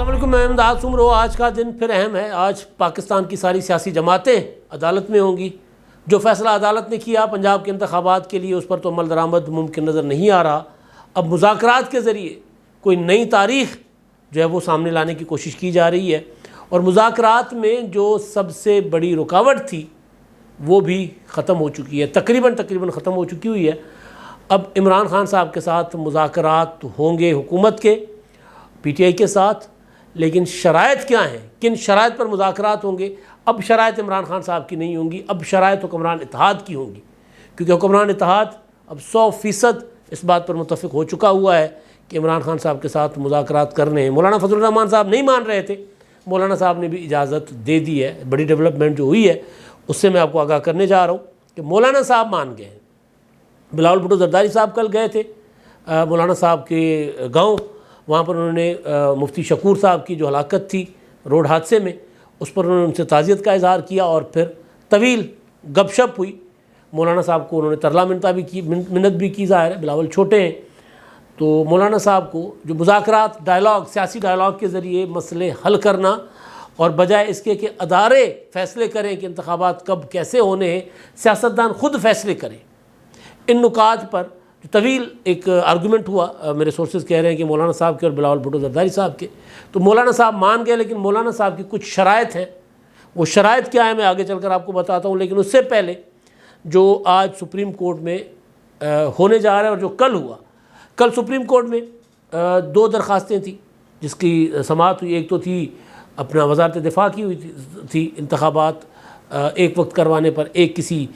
अस्सलाम वालेकुम, मैं इमदाद उमरो। आज का दिन फिर अहम है। आज पाकिस्तान की सारी सियासी जमातें अदालत में होंगी। जो फ़ैसला अदालत ने किया पंजाब के इंतखाबात के लिए, उस पर तो अमल दरामद मुमकिन नज़र नहीं आ रहा। अब मुज़ाकरात के ज़रिए कोई नई तारीख़ जो है वो सामने लाने की कोशिश की जा रही है, और मुज़ाकरात में जो सबसे बड़ी रुकावट थी वो भी ख़त्म हो चुकी है, तकरीबन ख़त्म हो चुकी हुई है। अब इमरान खान साहब के साथ मुज़ाकरात होंगे हुकूमत के, PTI के साथ, लेकिन शराइत क्या हैं, किन शराइत पर मुज़ाकरात होंगे? अब शराइत इमरान खान साहब की नहीं होंगी, अब शराइत हुक्मरान इत्तेहाद की होंगी, क्योंकि हुक्मरान इत्तेहाद अब 100% इस बात पर मुत्तफ़िक़ हो चुका हुआ है कि इमरान खान साहब के साथ मुज़ाकरात करने हैं। मौलाना फजलुर रहमान साहब नहीं मान रहे थे, मौलाना साहब ने भी इजाज़त दे दी है। बड़ी डेवलपमेंट जो हुई है उससे मैं आपको आगाह करने जा रहा हूँ कि मौलाना साहब मान गए हैं। बिलावल भुट्टो ज़रदारी साहब कल गए थे मौलाना साहब के गाँव, वहाँ पर उन्होंने मुफ्ती शकूर साहब की जो हलाकत थी रोड हादसे में, उस पर उन्होंने उनसे ताज़ियत का इज़हार किया और फिर तवील गपशप हुई। मौलाना साहब को उन्होंने तरला मिन्नत भी की। ज़ाहिर है बिलावल छोटे हैं, तो मौलाना साहब को जो मुज़ाकरात, डायलॉग, सियासी डायलॉग के ज़रिए मसले हल करना, और बजाय इसके कि अदारे फ़ैसले करें कि इंतखाबात कब कैसे होने हैं, सियासतदान ख़ुद फ़ैसले करें। इन नुकात पर तवील एक आर्गूमेंट हुआ, मेरे सोर्सेज कह रहे हैं कि मौलाना साहब के और बिलावल भुट्टो ज़रदारी साहब के। तो मौलाना साहब मान गए, लेकिन मौलाना साहब की कुछ शराइत हैं। वो शराइत क्या है मैं आगे चलकर आपको बताता हूँ, लेकिन उससे पहले जो आज सुप्रीम कोर्ट में होने जा रहा है और जो कल हुआ, कल सुप्रीम कोर्ट में 2 दरख्वास्तें थी जिसकी समाअत हुई। एक तो थी अपना वज़ारत दिफा की हुई थी इंतखाबात एक वक्त करवाने पर, एक किसी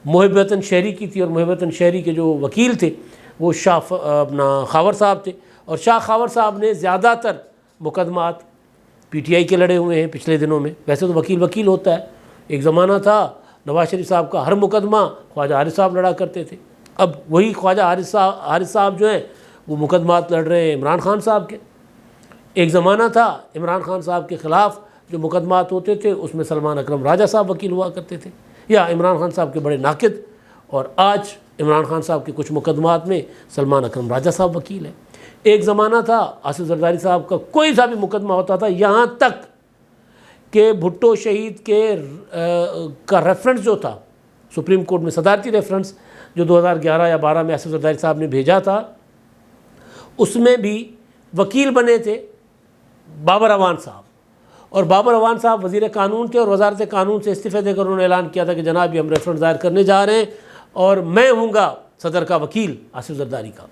मोहिबतन शहरी की थी, और मोहिबतन शहरी के जो वकील थे वो शाह अपना खावर साहब थे, और शाह खावर साहब ने ज़्यादातर मुकदमात PTI के लड़े हुए हैं पिछले दिनों में। वैसे तो वकील होता है, एक ज़माना था नवाज शरीफ साहब का हर मुकदमा ख्वाजा हारिस साहब लड़ा करते थे। अब वही ख्वाजा हारिस साहब जो हैं वो मुकदमात लड़ रहे हैं इमरान खान साहब के। एक ज़माना था इमरान खान साहब के ख़िलाफ़ जो मुकदमात होते थे उसमें सलमान अकरम राजा साहब वकील हुआ करते थे, या इमरान खान साहब के बड़े नाकिद, और आज इमरान खान साहब के कुछ मुकदमात में सलमान अकरम राजा साहब वकील हैं। एक ज़माना था आसिफ ज़रदारी साहब का कोई सा भी मुकदमा होता था, यहाँ तक कि भुट्टो शहीद के का रेफरेंस जो था सुप्रीम कोर्ट में, सदारती रेफरेंस जो 2011 या 12 में आसिफ ज़रदारी साहब ने भेजा था, उसमें भी वकील बने थे बाबर अवान साहब, और बाबर अवान साहब वज़ीर कानून थे, और वज़ारत कानून से इस्तीफ़े देकर उन्होंने ऐलान किया था कि जनाब ये हम रेफरेंस दायर करने जा रहे हैं और मैं हूँगा सदर का वकील आसिफ ज़रदारी का।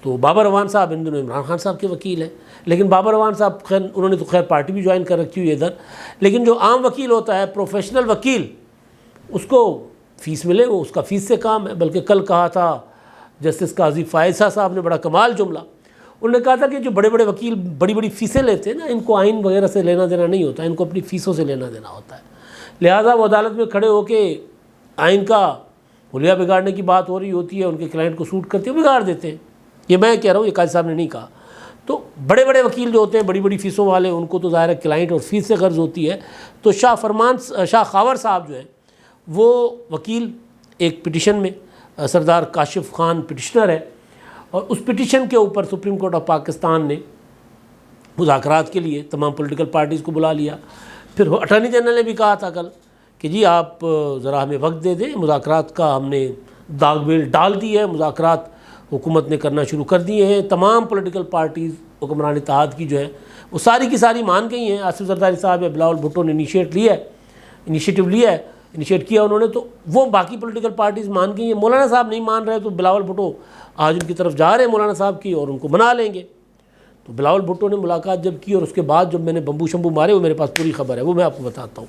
तो बाबर अवान साहब इन दिनों इमरान खान साहब के वकील हैं। लेकिन बाबर अवान साहब खैर उन्होंने तो खैर पार्टी भी ज्वाइन कर रखी हुई है इधर, लेकिन जो आम वकील होता है, प्रोफेशनल वकील, उसको फ़ीस मिले, वो उसका फ़ीस से काम है। बल्कि कल कहा था जस्टिस काजी फ़ायज़ा साहब ने बड़ा कमाल जुमला, उन्होंने कहा था कि जो बड़े बड़े वकील बड़ी बड़ी फ़ीसें लेते हैं ना, इनको आइन वगैरह से लेना देना नहीं होता, इनको अपनी फ़ीसों से लेना देना होता है। लिहाजा वो अदालत में खड़े होकर आइन का हुलिया बिगाड़ने की बात हो रही होती है, उनके क्लाइंट को सूट करते हुए बिगाड़ देते हैं। ये मैं कह रहा हूँ, ये काजी साहब ने नहीं कहा। तो बड़े बड़े वकील जो होते हैं, बड़ी बड़ी फ़ीसों वाले, उनको तो ज़ाहिर है क्लाइंट और फ़ीस से गर्ज होती है। तो शाह खावर साहब जो है वो वकील एक पिटिशन में, सरदार काशिफ खान पिटिशनर है, और उस पिटिशन के ऊपर सुप्रीम कोर्ट ऑफ पाकिस्तान ने मुज़ाकरात के लिए तमाम पॉलिटिकल पार्टीज़ को बुला लिया। फिर अटॉर्नी जनरल ने भी कहा था कल कि जी आप ज़रा हमें वक्त दे दें, मुज़ाकरात का हमने दाग बेल डाल दी है, मुज़ाकरात हुकूमत ने करना शुरू कर दिए हैं। तमाम पॉलिटिकल पार्टीज़ हुक्मरान इत्तेहाद की जो है वो सारी की सारी मान गई हैं। आसिफ ज़रदारी साहब या बिलावल भुट्टो ने इनिशिएटिव किया उन्होंने, तो वो बाकी पॉलिटिकल पार्टीज़ मान गई हैं। मौलाना साहब नहीं मान रहे, तो बिलावल भुट्टो आज उनकी तरफ जा रहे हैं मौलाना साहब की, और उनको मना लेंगे। तो बिलावल भुट्टो ने मुलाकात जब की, और उसके बाद जब मैंने बम्बू शंबू मारे, वो मेरे पास पूरी खबर है, वो मैं आपको बताता हूँ।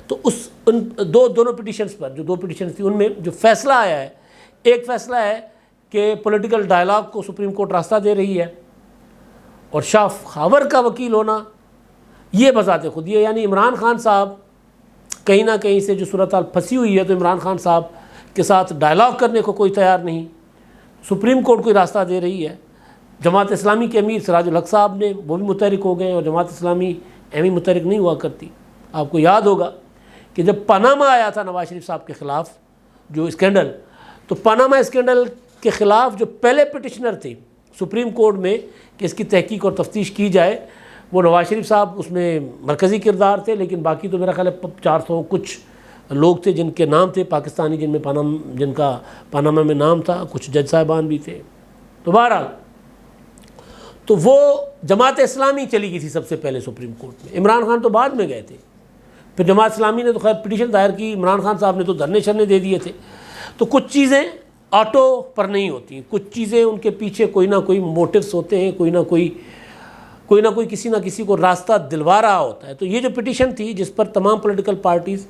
तो उन दोनों पिटिशन्स पर, जो 2 पिटिशन्स थी, उनमें जो फ़ैसला आया है, एक फ़ैसला है कि पॉलिटिकल डायलॉग को सुप्रीम कोर्ट रास्ता दे रही है, और शाह खावर का वकील होना ये बजाते खुद ये, यानी इमरान खान साहब कहीं ना कहीं से जो सूरत हाल फंसी हुई है, तो इमरान खान साहब के साथ डायलॉग करने को कोई तैयार नहीं, सुप्रीम कोर्ट कोई रास्ता दे रही है। जमात इस्लामी के अमीर सिराजुल हक साहब ने वो भी मुतहरिक हो गए, और जमात इस्लामी एम मुतहरिक नहीं हुआ करती। आपको याद होगा कि जब पनामा आया था नवाज शरीफ साहब के ख़िलाफ़ जो स्कैंडल, तो पनामा स्कैंडल के ख़िलाफ़ जो पहले पिटिशनर थे सुप्रीम कोर्ट में कि इसकी तहकीक और तफ्तीश की जाए, वो नवाज शरीफ साहब उसमें मरकज़ी किरदार थे, लेकिन बाकी तो मेरा ख्याल है 400 कुछ लोग थे जिनके नाम थे पाकिस्तानी, जिनका पनामा में नाम था, कुछ जज साहिबान भी थे। तो बहरहाल तो वो जमात इस्लामी चली गई थी सबसे पहले सुप्रीम कोर्ट में, इमरान खान तो बाद में गए थे। फिर जमात इस्लामी ने तो खैर पिटीशन दायर की, इमरान खान साहब ने तो धरने शरने दे दिए थे। तो कुछ चीज़ें ऑटो पर नहीं होती, कुछ चीज़ें उनके पीछे कोई ना कोई मोटिव्स होते हैं, कोई ना कोई किसी ना किसी को रास्ता दिलवा रहा होता है। तो ये जो पिटीशन थी जिस पर तमाम पॉलिटिकल पार्टीज़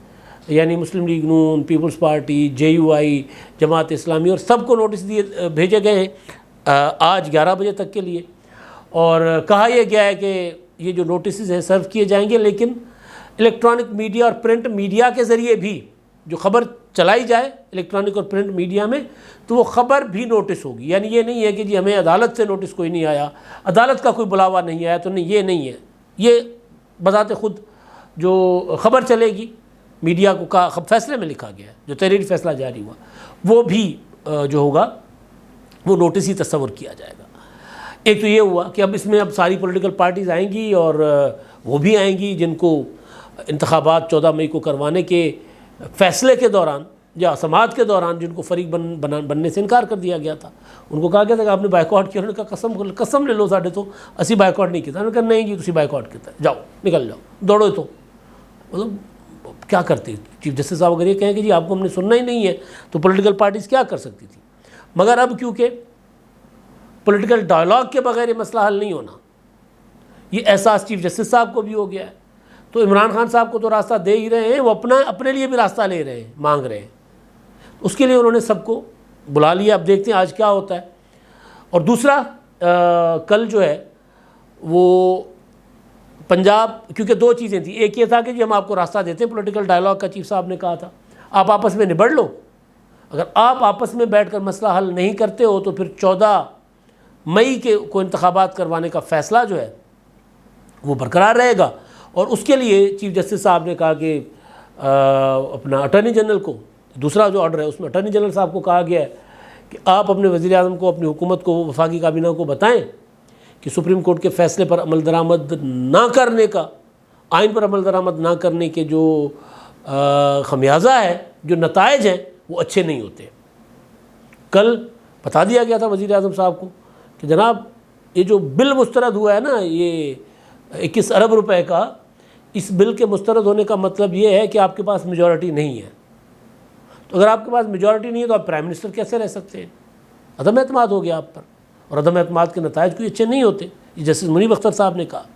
यानी मुस्लिम लीग नून, peoples party, JUI, Jamaat Islami और सबको नोटिस भेजे गए हैं आज 11 बजे तक के लिए, और कहा यह गया है कि ये जो नोटिस हैं सर्व किए जाएंगे, लेकिन इलेक्ट्रॉनिक मीडिया और प्रिंट मीडिया के ज़रिए भी जो ख़बर चलाई जाए इलेक्ट्रॉनिक और प्रिंट मीडिया में, तो वो ख़बर भी नोटिस होगी। यानी ये नहीं है कि जी हमें अदालत से नोटिस कोई नहीं आया, अदालत का कोई बुलावा नहीं आया, तो नहीं, ये नहीं है। ये बज़ाते ख़ुद जो ख़बर चलेगी मीडिया को का फैसले में लिखा गया है, जो तहरीरी फैसला जारी हुआ वो भी जो होगा वो नोटिस ही तस्वर किया जाएगा। एक तो ये हुआ कि अब इसमें अब सारी पॉलिटिकल पार्टीज़ आएंगी और वो भी आएंगी जिनको इंतखाबात 14 मई को करवाने के फ़ैसले के दौरान या समाज के दौरान जिनको फरीक बनने से इनकार कर दिया गया था। उनको कहा गया था कि आपने बाइकआउट किया, उन्होंने कहा कसम ले लो साढ़े तो असी बाइकआउट नहीं किया। उन्होंने कहा नहीं जी तुम बाइकआउट किया, जाओ निकल जाओ दौड़ो। तो मतलब क्या करते चीफ जस्टिस साहब अगर ये कहें कि जी आपको हमने सुनना ही नहीं है तो पॉलिटिकल पार्टीज़ क्या कर सकती थी। मगर अब क्योंकि पॉलिटिकल डायलॉग के बगैर ये मसला हल नहीं होना, ये एहसास चीफ जस्टिस साहब को भी हो गया है, तो इमरान खान साहब को तो रास्ता दे ही रहे हैं, वो अपने लिए भी रास्ता ले रहे हैं, मांग रहे हैं। उसके लिए उन्होंने सबको बुला लिया। अब देखते हैं आज क्या होता है। और दूसरा कल जो है वो पंजाब, क्योंकि दो चीज़ें थी, एक ये था कि जी हम आपको रास्ता देते हैं पॉलिटिकल डायलॉग का, चीफ साहब ने कहा था आप आपस में निबड़ लो। अगर आप आपस में बैठकर मसला हल नहीं करते हो तो फिर 14 मई को इंतखाबात करवाने का फ़ैसला जो है वो बरकरार रहेगा। और उसके लिए चीफ जस्टिस साहब ने कहा कि अपना अटॉर्नी जनरल को, दूसरा जो ऑर्डर है उसमें अटॉर्नी जनरल साहब को कहा गया है कि आप अपने वज़ीर आज़म को, अपनी हुकूमत को, वफाकी काबीना को बताएं कि सुप्रीम कोर्ट के फ़ैसले पर अमल दरामद ना करने का, आइन पर अमल दरामद ना करने के जो खमियाजा है, जो नताइज हैं वो अच्छे नहीं होते। कल बता दिया गया था वज़ीर आज़म साहब को कि जनाब ये जो बिल मुस्तरद हुआ है ना, ये 21 अरब रुपए का, इस बिल के मुस्तरद होने का मतलब ये है कि आपके पास मेजॉरिटी नहीं है। तो अगर आपके पास मेजॉरिटी नहीं है तो आप प्राइम मिनिस्टर कैसे रह सकते हैं? अदम एतमाद हो गया आप पर, और अदम एतमाद के नताइज कोई अच्छे नहीं होते, जस्टिस मुनीब अख्तर साहब ने कहा।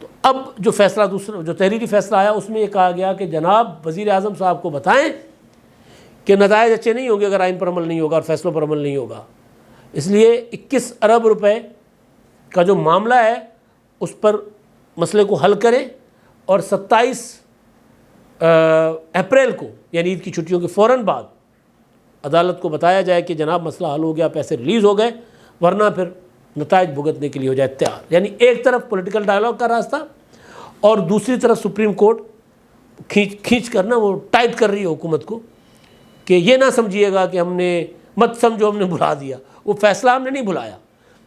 तो अब जो फ़ैसला दूसरा जो तहरीरी फ़ैसला आया उसमें ये कहा गया कि जनाब वज़ीर आज़म साहब को बताएं कि नताइज अच्छे नहीं होंगे अगर आइन पर अमल नहीं होगा और फैसलों पर अमल नहीं होगा। इसलिए 21 अरब रुपए का जो मामला है उस पर मसले को हल करें और 27 अप्रैल को यानी ईद की छुट्टियों के फ़ौरन बाद अदालत को बताया जाए कि जनाब मसला हल हो गया, पैसे रिलीज़ हो गए, वरना फिर नताइज भुगतने के लिए हो जाए तैयार। यानी एक तरफ पॉलिटिकल डायलॉग का रास्ता और दूसरी तरफ सुप्रीम कोर्ट खींच कर ना वो टाइट कर रही है हुकूमत को कि ये ना समझिएगा कि हमने, मत समझो हमने भुला दिया। वो फ़ैसला हमने नहीं भुलाया,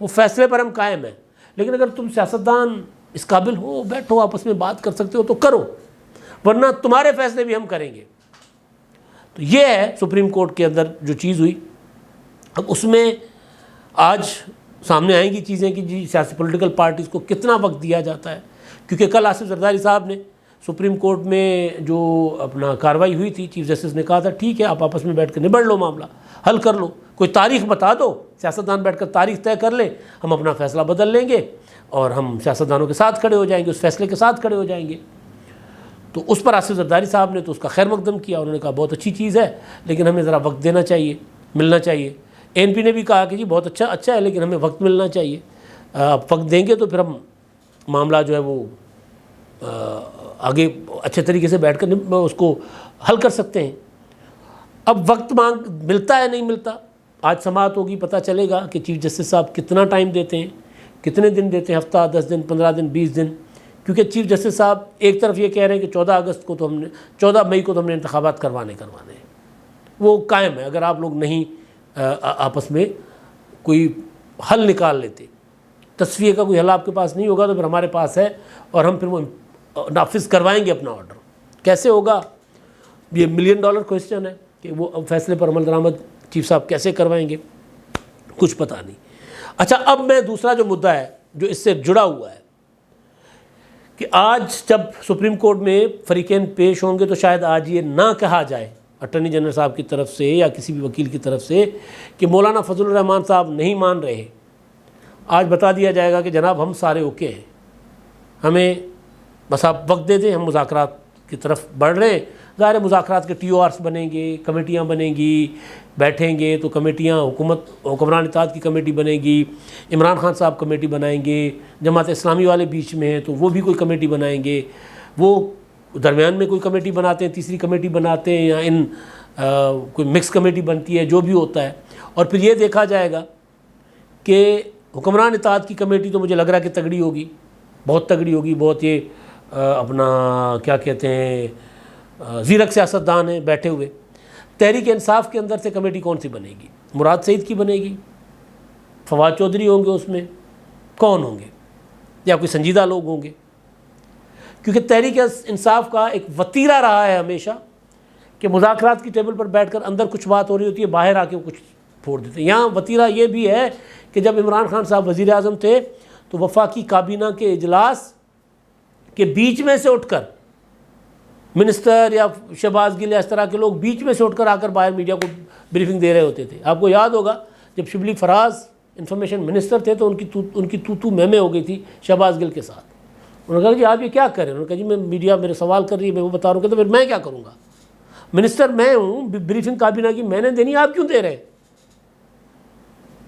वो फ़ैसले पर हम कायम हैं। लेकिन अगर तुम सियासतदान इस काबिल हो, बैठो आपस में बात कर सकते हो तो करो, वरना तुम्हारे फ़ैसले भी हम करेंगे। तो ये है सुप्रीम कोर्ट के अंदर जो चीज़ हुई। अब उसमें आज सामने आएंगी चीज़ें कि जी सियासी पॉलिटिकल पार्टीज़ को कितना वक्त दिया जाता है, क्योंकि कल आसिफ जरदारी साहब ने सुप्रीम कोर्ट में जो अपना कार्रवाई हुई थी, चीफ जस्टिस ने कहा था ठीक है आप आपस में बैठ कर निबड़ लो, मामला हल कर लो, कोई तारीख बता दो, सियासतदान बैठ कर तारीख तय कर लें, हम अपना फ़ैसला बदल लेंगे और हम सियासतदानों के साथ खड़े हो जाएंगे, उस फैसले के साथ खड़े हो जाएंगे। तो उस पर आसिफ जरदारी साहब ने तो उसका खैर मकदम किया, उन्होंने कहा बहुत अच्छी चीज़ है लेकिन हमें ज़रा वक्त देना चाहिए, मिलना चाहिए। ANP ने भी कहा कि जी बहुत अच्छा है लेकिन हमें वक्त मिलना चाहिए, आप वक्त देंगे तो फिर हम मामला जो है वो आगे अच्छे तरीके से बैठकर उसको हल कर सकते हैं। अब वक्त मांग मिलता है नहीं मिलता, आज समाअत होगी, पता चलेगा कि चीफ जस्टिस साहब कितना टाइम देते हैं, कितने दिन देते हैं, हफ्ता, 10 दिन, 15 दिन, 20 दिन। क्योंकि चीफ जस्टिस साहब एक तरफ ये कह रहे हैं कि 14 मई को तो हमने इंतखाबात करवाने हैं, वो कायम है। अगर आप लोग नहीं आपस में कोई हल निकाल लेते तस्वीर का कोई हल आपके पास नहीं होगा तो फिर हमारे पास है और हम फिर वो नाफिज करवाएंगे अपना ऑर्डर। कैसे होगा, ये $1 मिलियन क्वेश्चन है कि वो फैसले पर अमल दरामद चीफ साहब कैसे करवाएंगे, कुछ पता नहीं। अच्छा, अब मैं दूसरा जो मुद्दा है जो इससे जुड़ा हुआ है कि आज जब सुप्रीम कोर्ट में फरीकैन पेश होंगे तो शायद आज ये ना कहा जाए अटॉर्नी जनरल साहब की तरफ से या किसी भी वकील की तरफ से कि मौलाना फजलुर रहमान साहब नहीं मान रहे। आज बता दिया जाएगा कि जनाब हम सारे ओके हैं, हमें बस आप वक्त दे दें, हम मुज़ाकरात की तरफ बढ़ रहे हैं। ज़ाहिर मुज़ाकरात के TORs बनेंगे, कमेटियाँ बनेंगी, बैठेंगे तो कमेटियाँ हुक्मरान इत्तेहाद की कमेटी बनेगी, इमरान खान साहब कमेटी बनाएंगे, जमात इस्लामी वाले बीच में हैं तो वो भी कोई कमेटी बनाएंगे, वो दरमियान में कोई कमेटी बनाते हैं, तीसरी कमेटी बनाते हैं, या कोई मिक्स कमेटी बनती है, जो भी होता है। और फिर ये देखा जाएगा कि हुक्मरान इत्तेहाद की कमेटी तो मुझे लग रहा है कि तगड़ी होगी, बहुत तगड़ी होगी, बहुत ये अपना क्या कहते हैं ज़ीरक सियासतदान हैं बैठे हुए। तहरीक इंसाफ के अंदर से कमेटी कौन सी बनेगी? मुराद सईद की बनेगी, फवाद चौधरी होंगे उसमें, कौन होंगे, या कोई संजीदा लोग होंगे? क्योंकि तहरीक इंसाफ का एक वतीरा रहा है हमेशा कि मुज़ाकरात की टेबल पर बैठकर अंदर कुछ बात हो रही होती है, बाहर आके कुछ फोड़ देते हैं। यहाँ वतीरा ये भी है कि जब इमरान खान साहब वज़ीर आज़म थे तो वफाकी काबीना के इजलास के बीच में से उठकर मिनिस्टर या शहबाज गिल या इस तरह के लोग बीच में से उठकर आकर बाहर मीडिया को ब्रीफिंग दे रहे होते थे। आपको याद होगा जब शिबली फराज इंफॉर्मेशन मिनिस्टर थे तो उनकी तू महमे हो गई थी शहबाज गिल के साथ। उन्होंने कहा जी आप ये क्या कर रहे हैं? उन्होंने कहा जी मैं मीडिया मेरे सवाल कर रही है, मैं वो बता रहा हूँ। तो फिर मैं क्या करूँगा? मिनिस्टर मैं हूँ, ब्रीफिंग काबीना की मैंने देनी, आप क्यों दे रहे हैं?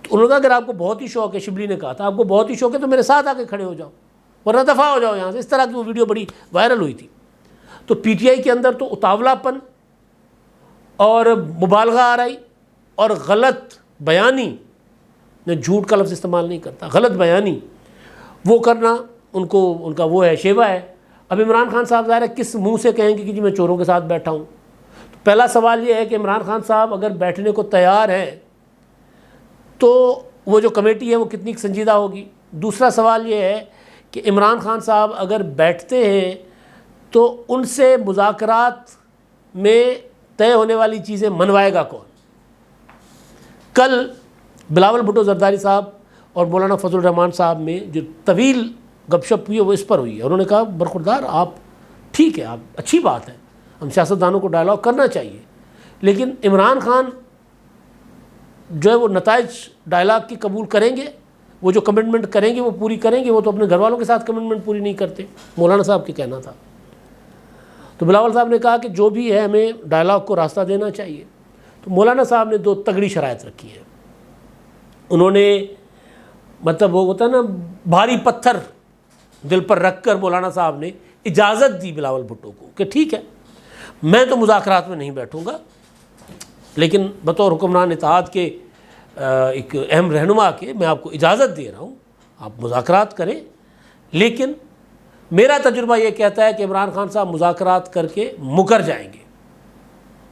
तो उन्होंने कहा अगर आपको बहुत ही शौक है, शिबली ने कहा था आपको बहुत ही शौक है तो मेरे साथ आके खड़े हो जाओ वरना दफ़ा हो जाओ यहाँ से। इस तरह की वो वीडियो बड़ी वायरल हुई थी। तो PTI के अंदर तो उतावलापन और मुबालगा आ रही और गलत बयानी, मैं झूठ का लफ्ज़ इस्तेमाल नहीं करता, गलत बयानी वो करना उनका वो है, शेवा है। अब इमरान खान साहब ज़ाहिर है किस मुंह से कहेंगे कि जी मैं चोरों के साथ बैठा हूँ? तो पहला सवाल ये है कि इमरान खान साहब अगर बैठने को तैयार हैं तो वो जो कमेटी है वो कितनी संजीदा होगी। दूसरा सवाल ये है कि इमरान खान साहब अगर बैठते हैं तो उनसे मुज़ाकरात में तय होने वाली चीज़ें मनवाएगा कौन? कल बिलावल भुट्टो जरदारी साहब और मौलाना फजलुर रहमान साहब में जो तवील गपशप हुई है वो इस पर हुई है। उन्होंने कहा बरखुरदार आप ठीक है, आप अच्छी बात है, हम सियासतदानों को डायलॉग करना चाहिए, लेकिन इमरान खान जो है वो नताइज डायलॉग की कबूल करेंगे, वो जो कमिटमेंट करेंगे वो पूरी करेंगे। वो तो अपने घर वालों के साथ कमिटमेंट पूरी नहीं करते, मौलाना साहब के कहना था। तो बिलावल साहब ने कहा कि जो भी है हमें डायलॉग को रास्ता देना चाहिए। तो मौलाना साहब ने दो तगड़ी शराइत रखी है। उन्होंने मतलब वो होता है ना भारी पत्थर दिल पर रख कर मौलाना साहब ने इजाज़त दी बिलावल भुट्टो को कि ठीक है मैं तो मुज़ाकरात में नहीं बैठूँगा, लेकिन बतौर हुक्मरान इत्तेहाद के एक अहम रहनुमा के मैं आपको इजाज़त दे रहा हूँ, आप मुज़ाकरात करें। लेकिन मेरा तजुर्बा ये कहता है कि इमरान खान साहब मुज़ाकरात करके मुकर जाएंगे,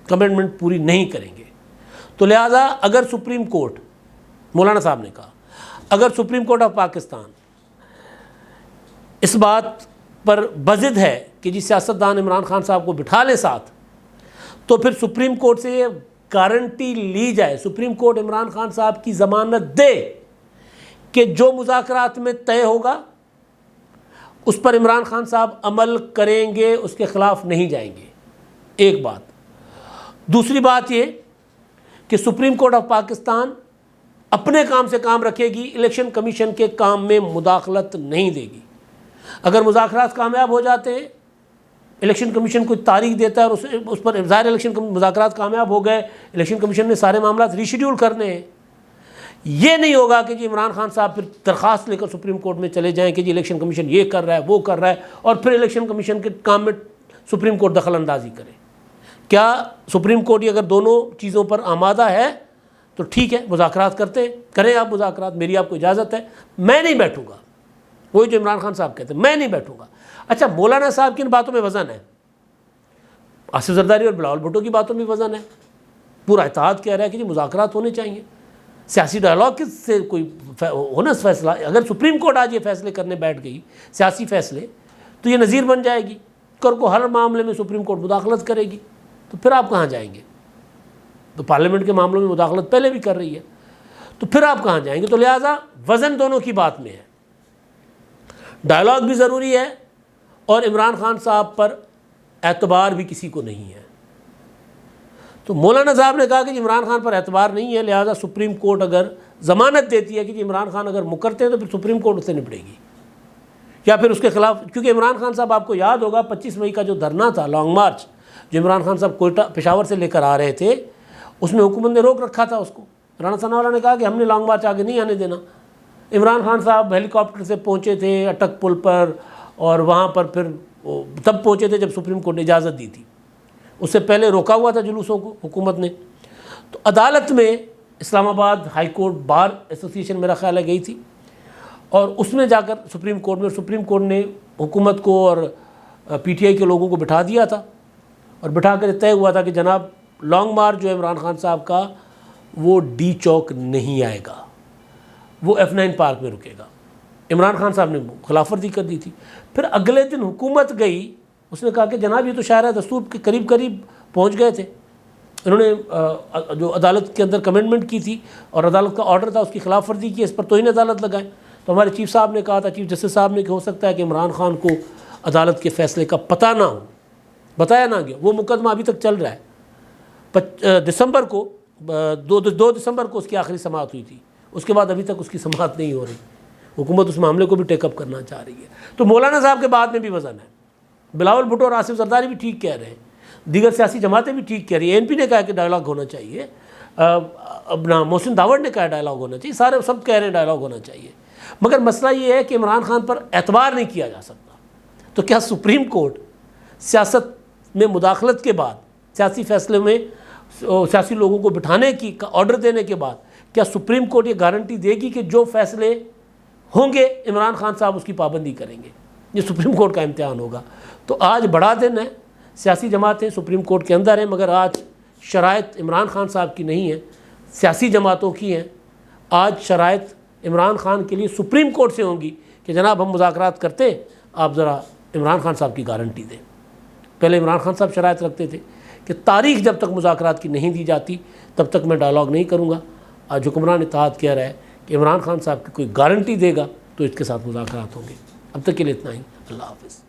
कमिटमेंट पूरी नहीं करेंगे। तो लिहाजा अगर सुप्रीम कोर्ट, मौलाना साहब ने कहा, अगर सुप्रीम कोर्ट ऑफ पाकिस्तान इस बात पर बज़िद है कि जी सियासतदान इमरान खान साहब को बिठा ले साथ, तो फिर सुप्रीम कोर्ट से ये गारंटी ली जाए, सुप्रीम कोर्ट इमरान खान साहब की ज़मानत दे कि जो मुज़ाकरात में तय होगा उस पर इमरान खान साहब अमल करेंगे, उसके ख़िलाफ़ नहीं जाएंगे। एक बात। दूसरी बात ये कि सुप्रीम कोर्ट ऑफ पाकिस्तान अपने काम से काम रखेगी, इलेक्शन कमीशन के काम में मुदाखलत नहीं देगी। अगर मुज़ाकरात कामयाब हो जाते हैं, इलेक्शन कमीशन कोई तारीख देता है और उस पर ज़ाहिर इलेक्शन मुज़ाकरात कामयाब हो गए, इलेक्शन कमीशन ने सारे मामला रीशेड्यूल करने हैं। ये नहीं होगा कि जी इमरान खान साहब फिर दरख्वास्त लेकर सुप्रीम कोर्ट में चले जाएं कि जी इलेक्शन कमीशन ये कर रहा है वो कर रहा है, और फिर इलेक्शन कमीशन के काम में सुप्रीम कोर्ट दखल अंदाजी करे। क्या सुप्रीम कोर्ट ही अगर दोनों चीज़ों पर आमादा है तो ठीक है, मुज़ाकरात करते हैं, करें आप मुज़ाकरात, मेरी आपको इजाज़त है, मैं नहीं बैठूँगा। वही जो इमरान खान साहब कहते हैं मैं नहीं बैठूँगा। अच्छा, मौलाना साहब की इन बातों में वज़न है, आसिफ जरदारी और बिलावल भुट्टो की बातों में वज़न है। पूरा इत्तेहाद कह रहा है कि जी मुज़ाकरात होने चाहिए, सियासी डायलॉग से कोई होनस फैसला, अगर सुप्रीम कोर्ट आज ये फैसले करने बैठ गई, सियासी फैसले, तो ये नज़ीर बन जाएगी। कर को हर मामले में सुप्रीम कोर्ट मुदाखलत करेगी, तो फिर आप कहाँ जाएंगे? तो पार्लियामेंट के मामलों में मुदाखलत पहले भी कर रही है, तो फिर आप कहाँ जाएंगे? तो लिहाजा वज़न दोनों की बात में है, डायलॉग भी ज़रूरी है और इमरान खान साहब पर एतबार भी किसी को नहीं है। तो मौलाना साहब ने कहा कि इमरान खान पर एतबार नहीं है, लिहाजा सुप्रीम कोर्ट अगर ज़मानत देती है कि इमरान खान अगर मुकरते हैं तो फिर सुप्रीम कोर्ट उससे निपटेगी, या फिर उसके खिलाफ, क्योंकि इमरान खान साहब, आपको याद होगा 25 मई का जो धरना था, लॉन्ग मार्च, जो इमरान खान साहब कोयटा पेशावर से लेकर आ रहे थे, उसमें हुकूमत ने रोक रखा था उसको। राना सनावाला ने कहा कि हमने लॉन्ग मार्च आगे नहीं आने देना। इमरान खान साहब हेलीकॉप्टर से पहुँचे थे अटक पुल पर, और वहाँ पर फिर तब पहुँचे थे जब सुप्रीम कोर्ट ने इजाज़त दी थी, उससे पहले रोका हुआ था जुलूसों को हुकूमत ने। तो अदालत में Islamabad high court bar association मेरा ख्याल है गई थी, और उसमें जाकर सुप्रीम कोर्ट ने हुकूमत को और पीटीआई के लोगों को बिठा दिया था, और बिठा कर तय हुआ था कि जनाब लॉन्ग मार्च जो इमरान खान साहब का, वो डी चौक नहीं आएगा, वो F9 पार्क में रुकेगा। इमरान खान साहब ने खिलाफ वर्जी कर दी थी। फिर अगले दिन हुकूमत गई, उसने कहा कि जनाब ये तो शायरा दस्तूर के करीब करीब पहुंच गए थे। इन्होंने जो अदालत के अंदर कमेंटमेंट की थी और अदालत का ऑर्डर था, उसकी खिलाफ वर्जी की, इस पर तौहीन अदालत लगाए। तो हमारे चीफ साहब ने कहा था, चीफ जस्टिस साहब ने, कि हो सकता है कि इमरान खान को अदालत के फ़ैसले का पता ना हो, बताया ना गया। वो मुकदमा अभी तक चल रहा है। दिसंबर को 2 दिसंबर को उसकी आखिरी समाअत हुई थी, उसके बाद अभी तक उसकी समाअत नहीं हो रही। हुकूमत उस मामले को भी टेकअप करना चाह रही है। तो मौलाना साहब के बाद में भी वज़न है। बिलावल भुट्टो और आसिफ जरदारी भी ठीक कह रहे हैं, दीगर सियासी जमातें भी ठीक कह रही है। एनपी ने कहा कि डायलॉग होना चाहिए, अपना मोहसिन दावड़ ने कहा डायलॉग होना चाहिए, सारे सब कह रहे हैं डायलॉग होना चाहिए। मगर मसला ये है कि इमरान खान पर एतबार नहीं किया जा सकता। तो क्या सुप्रीम कोर्ट सियासत में मुदाखलत के बाद, सियासी फैसले में सियासी लोगों को बिठाने की का ऑर्डर देने के बाद, क्या सुप्रीम कोर्ट ये गारंटी देगी कि जो फैसले होंगे इमरान खान साहब उसकी पाबंदी करेंगे? ये सुप्रीम कोर्ट का इम्तिहान होगा। तो आज बड़ा दिन है, सियासी जमातें सुप्रीम कोर्ट के अंदर हैं, मगर आज शराइत इमरान खान साहब की नहीं है, सियासी जमातों की हैं। आज शराइत इमरान खान के लिए सुप्रीम कोर्ट से होंगी कि जनाब हम मुज़ाकरात करते, आप ज़रा इमरान खान साहब की गारंटी दें। पहले इमरान खान साहब शराइत रखते थे कि तारीख जब तक मुज़ाकरात की नहीं दी जाती तब तक मैं डायलॉग नहीं करूँगा। आज हुक्मरान इत्तेहाद कह रहा है कि इमरान खान साहब की कोई गारंटी देगा तो इसके साथ मुज़ाकरात होंगे। अब तक के लिए इतना ही। अल्लाह हाफ़िज़।